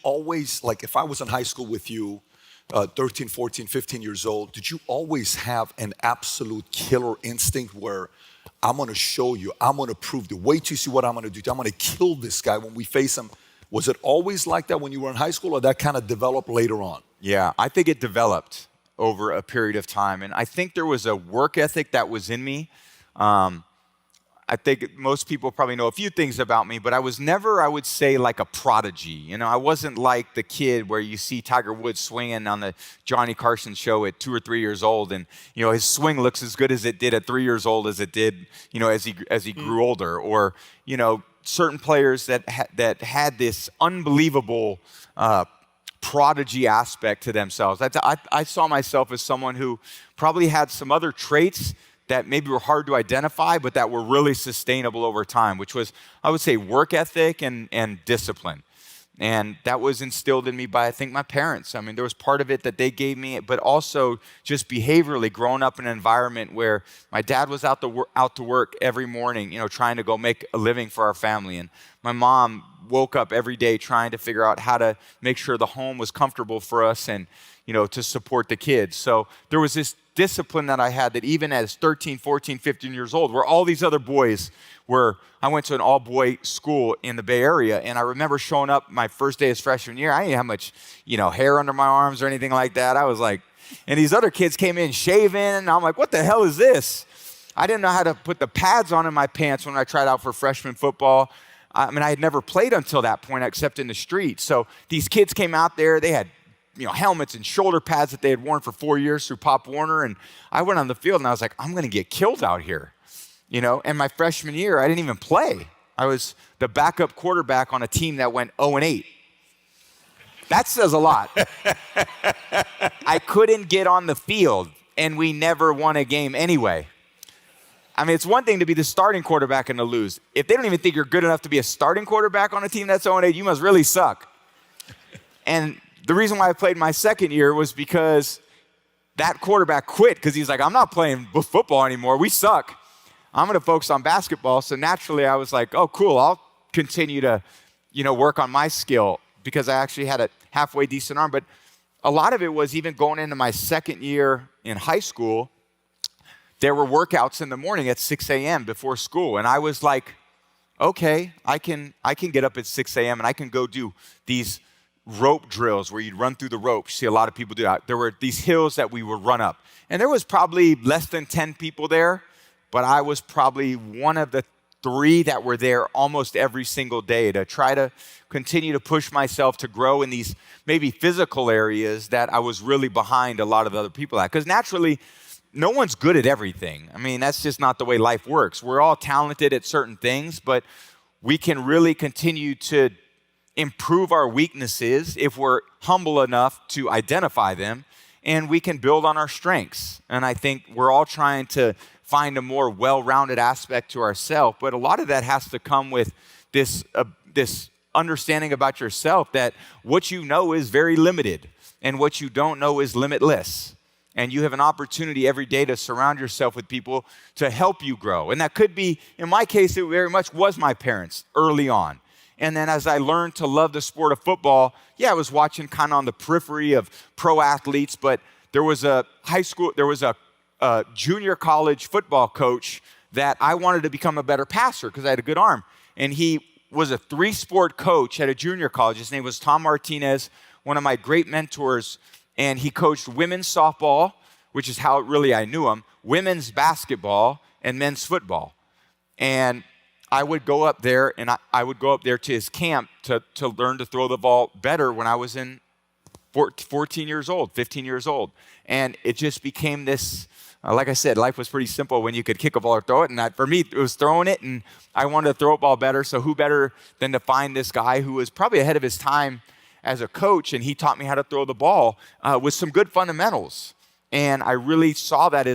always, like if I was in high school with you, 13, 14, 15 years old, did you always have an absolute killer instinct where I'm gonna show you, I'm gonna prove the wait till you see what I'm gonna do, I'm gonna kill this guy when we face him? Was it always like that when you were in high school, or that kind of developed later on? Yeah, I think it developed over a period of time. And I think there was a work ethic that was in me. I think most people probably know a few things about me, but I was never, I would say, like a prodigy. You know, I wasn't like the kid where you see Tiger Woods swinging on the Johnny Carson show at 2 or 3 years old, and you know his swing looks as good as it did at 3 years old as it did, you know, as he grew older. Or you know, certain players that had this unbelievable prodigy aspect to themselves. I saw myself as someone who probably had some other traits that maybe were hard to identify, but that were really sustainable over time, which was, I would say, work ethic and discipline. And that was instilled in me by, I think, my parents. I mean, there was part of it that they gave me, but also just behaviorally, growing up in an environment where my dad was out to work every morning, you know, trying to go make a living for our family. And my mom woke up every day trying to figure out how to make sure the home was comfortable for us and, you know, to support the kids. So there was this discipline that I had that even as 13, 14, 15 years old, where all these other boys were, I went to an all-boy school in the Bay Area, and I remember showing up my first day as freshman year. I didn't have much, you know, hair under my arms or anything like that. I was like, and these other kids came in shaving, and I'm like, what the hell is this? I didn't know how to put the pads on in my pants when I tried out for freshman football. I mean, I had never played until that point except in the street. So these kids came out there, they had, you know, helmets and shoulder pads that they had worn for 4 years through Pop Warner. And I went on the field and I was like, I'm going to get killed out here, you know? And my freshman year, I didn't even play. I was the backup quarterback on a team that went 0-8. That says a lot. I couldn't get on the field and we never won a game anyway. I mean, it's one thing to be the starting quarterback and to lose. If they don't even think you're good enough to be a starting quarterback on a team that's 0-8, you must really suck. And the reason why I played my second year was because that quarterback quit because he's like, I'm not playing football anymore. We suck. I'm going to focus on basketball. So naturally, I was like, oh, cool. I'll continue to, you know, work on my skill because I actually had a halfway decent arm. But a lot of it was even going into my second year in high school, there were workouts in the morning at 6 a.m. before school. And I was like, okay, I can get up at 6 a.m. and I can go do these rope drills where you'd run through the ropes. You see a lot of people do that. There were these hills that we would run up. And there was probably less than 10 people there, but I was probably one of the 3 that were there almost every single day to try to continue to push myself to grow in these maybe physical areas that I was really behind a lot of other people at. Because naturally, no one's good at everything. I mean, that's just not the way life works. We're all talented at certain things, but we can really continue to improve our weaknesses if we're humble enough to identify them, and we can build on our strengths. And I think we're all trying to find a more well-rounded aspect to ourselves, but a lot of that has to come with this understanding about yourself that what you know is very limited and what you don't know is limitless. And you have an opportunity every day to surround yourself with people to help you grow. And that could be, in my case, it very much was my parents early on. And then as I learned to love the sport of football, I was watching kind of on the periphery of pro athletes, but there was a junior college football coach that I wanted to become a better passer because I had a good arm. And he was a 3-sport coach at a junior college. His name was Tom Martinez, one of my great mentors. And he coached women's softball, which is how really I knew him, women's basketball, and men's football. And I would go up there, and I would go up there to his camp to learn to throw the ball better when I was in 14 years old, 15 years old. And it just became this, like I said, life was pretty simple when you could kick a ball or throw it. And for me, it was throwing it, and I wanted to throw a ball better. So who better than to find this guy who was probably ahead of his time as a coach, and he taught me how to throw the ball with some good fundamentals. And I really saw that as